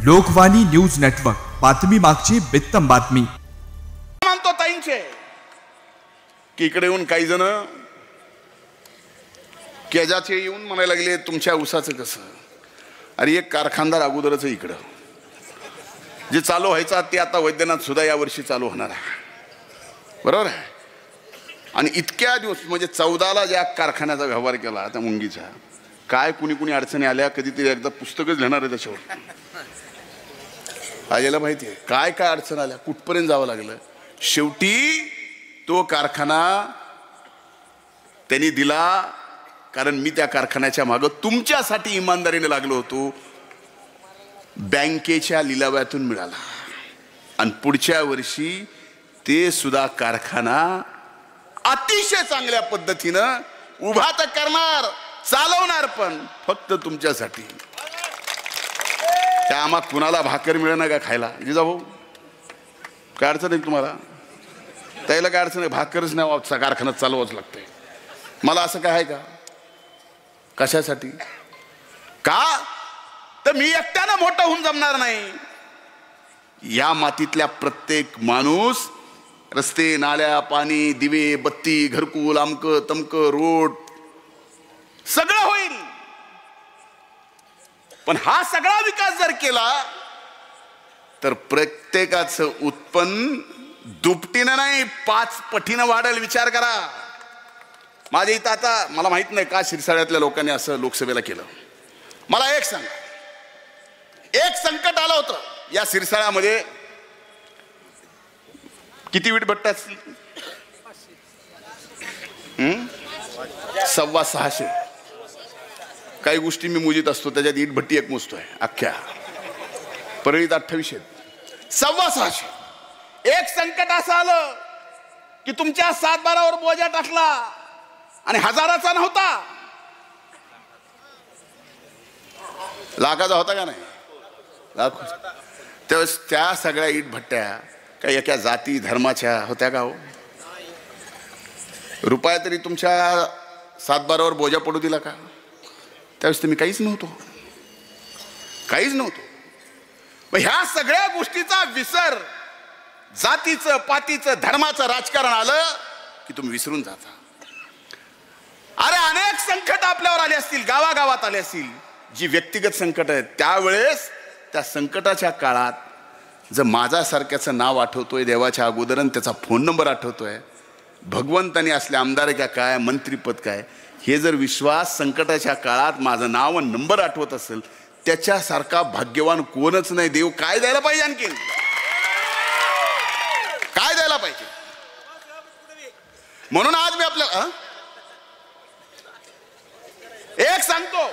Lokvani news network, बातमी मागची बित्तम बातमी. मानतो ताईंचे की इकडे येऊन काही जण केजाचे येऊन म्हणायला लागले तुमच्या ऊसाचं कसं. अरे एक कारखानदार अगोदरच इकडं जे चालू व्हायचा ते आता वैद्यनाथ सुद्धा यावर्षी चालू होणार आहे, बरोबर आहे. आणि इतक्या दिवस म्हणजे 14ला ज्या कारखान्याचा व्यवहार केला त्या मुंगीचा, काय कुणी कुणी अडचणी आल्या, कधीतरी एकदा पुस्तकच लिहिणार आहे त्याच्यावर. आलेला माहिती आहे काय काय अडचण आल्या, कुठपर्यंत जावं लागलं. शेवटी तो कारखाना त्यांनी दिला, कारण मी त्या कारखान्याच्या मागं तुमच्यासाठी इमानदारीने लागलो होतो. बँकेच्या लिलाव्यातून मिळाला आणि पुढच्या वर्षी ते सुद्धा कारखाना अतिशय चांगल्या पद्धतीनं उभा तर करणार, चालवणार पण फक्त तुमच्यासाठी. त्या आम्हा कुणाला भाकर मिळेना का खायला. जिजाभाऊ काय अडचण आहे तुम्हाला? त्याला काय अडचण आहे? भाकरच नाही वापसा कारखान्यात चालवाच लागतंय. मला असं काय आहे का? कशासाठी? का तर मी एकट्यानं मोठं होऊन जमणार नाही. या मातीतल्या प्रत्येक माणूस रस्ते, नाल्या, पाणी, दिवे, बत्ती, घरकुल, आमक तमक, रोड सगळं होईल. पण हा सगळा विकास जर केला तर प्रत्येकाचं उत्पन्न दुपटीनं नाही 5 पटीनं वाढेल. विचार करा. माझ्या इथं आता मला माहित नाही का शिरसाळ्यातल्या लोकांनी असं लोकसभेला केलं. मला एक सांगा, एक संकट आलं होतं या शिरसाळ्यामध्ये. किती वीट भट्ट्या असतील? 650. काही गोष्टी मी मोजीत असतो, त्याच्यात ईट भट्टी एक मोजतोय अख्ख्या परळीत 28 आहेत. 650. एक संकट असं आलं की तुमच्या 7-12वर बोजा टाकला आणि हजाराचा नव्हता, लाखाचा होता का नाही? लाख. त्यावेळेस त्या सगळ्या ईट भट्ट्या काही एका जाती धर्माच्या होत्या का हो? रुपया तरी तुमच्या 7-12वर बोजा पडू दिला का? त्यावेळेस तुम्ही काहीच नव्हतो, काहीच नव्हतो. मग ह्या सगळ्या गोष्टीचा विसर, जातीचं पातीचं धर्माचं राजकारण आलं की तुम्ही विसरून जाता. अरे अनेक संकट आपल्यावर आले असतील, गावागावात आले असतील, जी व्यक्तिगत संकट आहेत. त्यावेळेस त्या संकटाच्या काळात जर माझ्यासारख्याचं नाव आठवतोय देवाच्या अगोदर आणि त्याचा फोन नंबर आठवतोय, भगवंतानी असले आमदार का काय, मंत्रीपद काय, हे जर विश्वास संकटाच्या काळात माझं नाव आणि नंबर आठवत असेल, त्याच्यासारखा भाग्यवान कोणच नाही. देव काय द्यायला पाहिजे? आणखीन काय द्यायला पाहिजे? म्हणून आज मी आपल्याला एक सांगतो.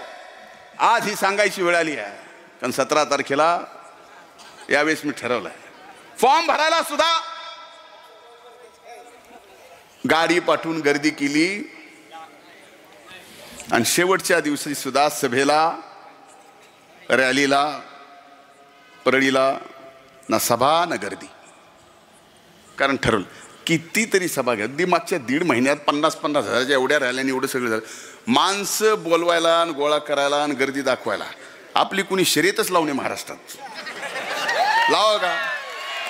आज ही सांगायची वेळ आली आहे, कारण 17 तारखेला यावेळेस मी ठरवलंय फॉर्म भरायला सुद्धा गाडी पाठवून गर्दी केली आणि शेवटच्या दिवशी सुद्धा सभेला, रॅलीला, परळीला ना सभा ना गर्दी. कारण ठरवलं कितीतरी सभा घ्या. मागच्या 1.5 महिन्यात 50-50 हजाराच्या एवढ्या रॅल्यांनी एवढं सगळं झालं. माणसं बोलवायला आणि गोळा करायला आणि गर्दी दाखवायला आपली कुणी शर्यतच लावणे महाराष्ट्रात लावा का?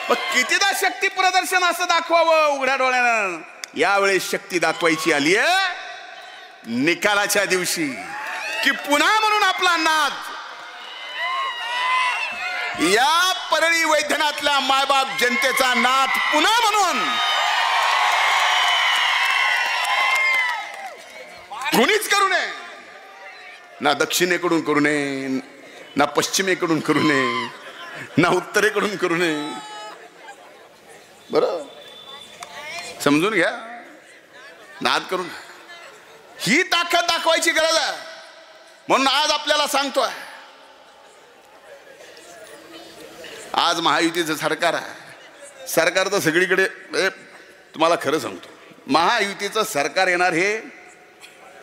मग कितीदा शक्ती प्रदर्शन असं दाखवावं उघड्या डोळ्यानं. यावेळेस शक्ती दाखवायची आली आहे निकालाच्या दिवशी, की पुन्हा म्हणून आपला नाद या परळी वैद्यनाथल्या मायबाप जनतेचा नाद पुन्हा म्हणून कुणीच करू नये. ना दक्षिणेकडून करू नये, ना पश्चिमेकडून करू नये, ना उत्तरेकडून करू नये. बरं समजून घ्या. नाद करून ही ताकद दाखवायची गरज आहे. म्हणून आज आपल्याला सांगतोय, आज महायुतीचं सरकार आहे. सरकार तर सगळीकडे, तुम्हाला खरं सांगतो, महायुतीचं सरकार येणार हे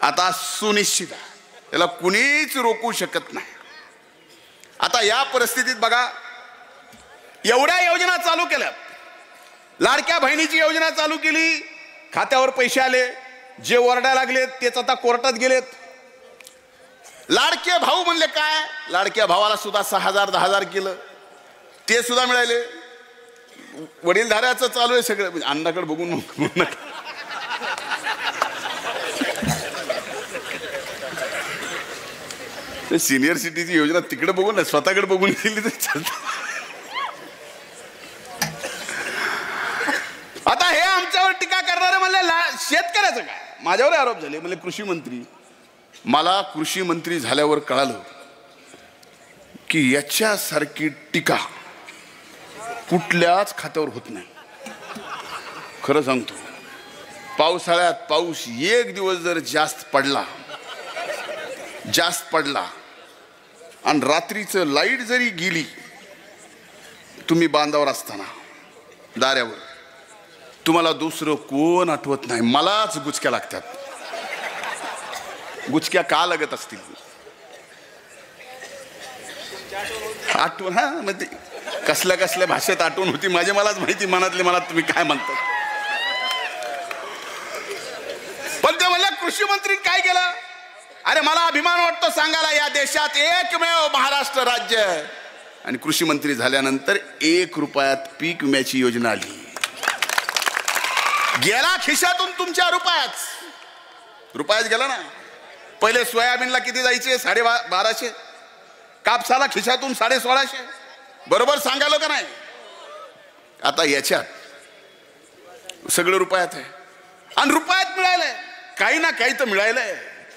आता सुनिश्चित आहे. त्याला कुणीच रोखू शकत नाही. आता या परिस्थितीत बघा, एवढ्या योजना चालू केल्या. लाडक्या बहिणीची योजना चालू केली, खात्यावर पैसे आले, जे ओरडायला लागलेत तेच आता कोर्टात गेलेत. लाडके भाऊ म्हणले काय, लाडक्या भावाला सुद्धा 6,000 10,000 केलं, ते सुद्धा मिळाले. वडीलधाऱ्याचं चालू आहे सगळं, म्हणजे अण्णाकडे बघून नका. सिनियर सिटीची योजना तिकडे बघून ना, स्वतःकडे बघून केली तर चालत. आता हे आमच्यावर टीका करणारे म्हणले शेतकऱ्याचं काय, माझ्यावर आरोप झाले. म्हणजे कृषी मंत्री, मला कृषी मंत्री झाल्यावर कळालं की याच्यासारखी टीका कुठल्याच खात्यावर होत नाही. खरं सांगतो, पावसाळ्यात पाऊस एक दिवस जर जास्त पडला आणि रात्रीचं लाईट जरी गेली, तुम्ही बांधावर असताना दाऱ्यावर, तुम्हाला दुसरं कोण आठवत नाही, मलाच गुचक्या लागतात. गुचक्या का लागत असतील आठवण, हा म्हणजे कसल्या भाषेत आठवण होती माझे मलाच माहिती, मनातले मला तुम्ही काय म्हणतात. पण ते म्हणलं कृषी मंत्री काय केलं. अरे मला अभिमान वाटतो सांगायला, या देशात एकमेव महाराष्ट्र राज्य आहे आणि कृषी मंत्री झाल्यानंतर 1 रुपयात पीक विम्याची योजना आली. गेला खिशातून तुमच्या रुपयाच गेला ना. पहिले सोयाबीनला किती जायचे, 1250. कापसाला खिशातून 1650. बरोबर सांगायला का नाही. आता याच्यात सगळं रुपयात आहे आणि रुपयात मिळालंय. काही ना काही तर मिळालंय.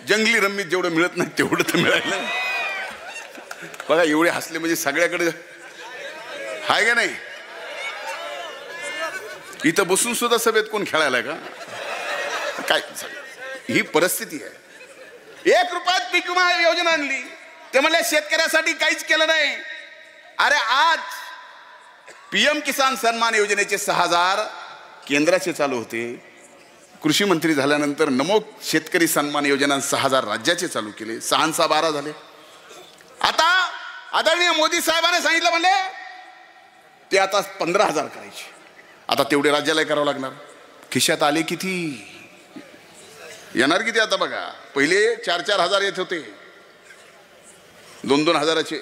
जंगली रम्मीत जेवढं मिळत नाही तेवढं तर मिळालंय. बघा एवढे हसले म्हणजे सगळ्याकडे हाय का नाही. इथं बसून सुद्धा सभेत कोण खेळायला का काय. ही परिस्थिती आहे. 1 रुपयात पीक विमा योजना आणली. ते म्हणले शेतकऱ्यासाठी काहीच केलं नाही. अरे आज PM किसान सन्मान योजनेचे 6,000 केंद्राचे चालू होते. कृषी मंत्री झाल्यानंतर नमो शेतकरी सन्मान योजना 6,000 राज्याचे चालू केले. 6-12 झाले. आता आदरणीय मोदी साहेबांनी सांगितलं म्हणले ते आता 15,000 करायचे. आता तेवढे राज्याला करावं लागणार. खिशात आले किती, येणार किती. आता बघा, पहिले 4-4 हजार येत होते, 2-2 हजाराचे.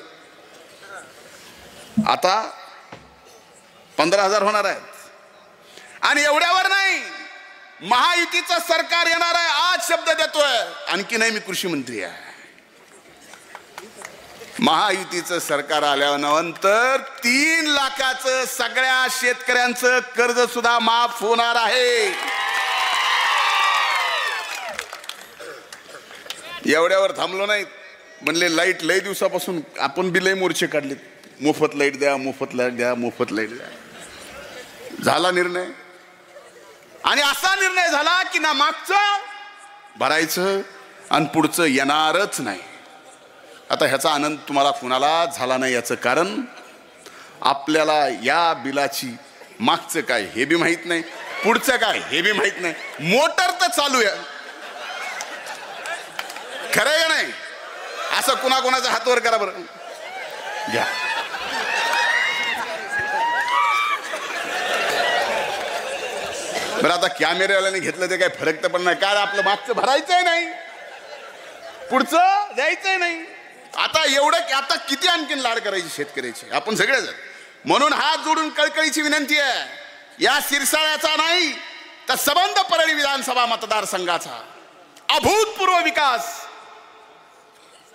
आता 15,000 होणार आहेत. आणि एवढ्यावर नाही, महायुतीचं सरकार येणार आहे. आज शब्द देतोय, आणखी नाही मी कृषी मंत्री आहे. महायुतीचं सरकार आल्यानंतर 3 लाखाचं सगळ्या शेतकऱ्यांचं कर्ज सुद्धा माफ होणार आहे. एवढ्यावर थांबलो नाही. म्हणले लाईट लय दिवसापासून आपण बी लय मोर्चे काढले, मोफत लाईट द्या, मोफत लाईट द्या, मोफत लाईट द्या. झाला निर्णय. आणि असा निर्णय झाला की ना मागचं भरायचं आणि पुढचं येणारच नाही. आता ह्याचा आनंद तुम्हाला कुणाला झाला नाही. याचं कारण आपल्याला या बिलाची मागचं काय हे बी माहित नाही, पुढचं काय हे बी माहित नाही. मोटर तर चालू आहे. खरं का नाही. असं कुणाचा हातवर करा बरं. घ्या. बरं आता कॅमेऱ्यावाल्याने घेतलं ते काय फरक तर पण नाही. काय आपलं मागचं भरायचंय नाही, पुढचं द्यायचंय नाही. आता एवढं, आता किती आणखीन लाड करायची शेतकऱ्याची आपण सगळेजण. म्हणून हात जोडून कळकळीची विनंती आहे, या सिरसाळ्याचा नाही तर सबंध परळी विधानसभा मतदारसंघाचा अभूतपूर्व विकास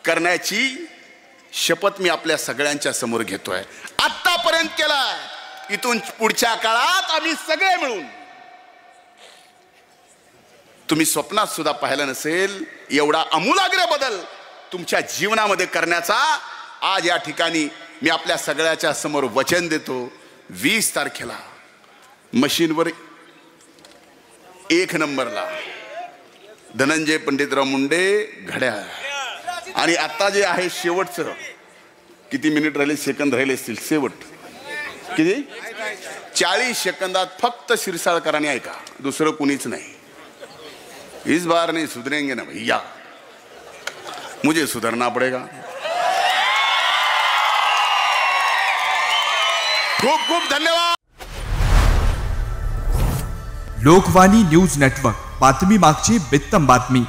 करण्याची शपथ मी आपल्या सगळ्यांच्या समोर घेतोय. आतापर्यंत केला, इथून पुढच्या काळात आम्ही सगळे मिळून, तुम्ही स्वप्नात सुद्धा पाहिलं नसेल एवढा आमूलाग्र बदल तुमच्या जीवनामध्ये करण्याचा आज या ठिकाणी मी आपल्या सगळ्याच्या समोर वचन देतो. 20 तारखेला मशीनवर 1 नंबरला धनंजय पंडितराव मुंडे घड्याळ. आणि आता जे आहे शेवटचं, किती मिनिट राहिले, सेकंद राहिले असतील, शेवट किती 40 सेकंदात फक्त शिरसाळकरांनी ऐका, दुसरं कुणीच नाही. इस बार नहीं सुधरेंगे ना भैया, मुझे सुधरना पड़ेगा. खूप खूप धन्यवाद. लोकवाणी न्यूज नेटवर्क, बातमी मागची बित्तम बातमी.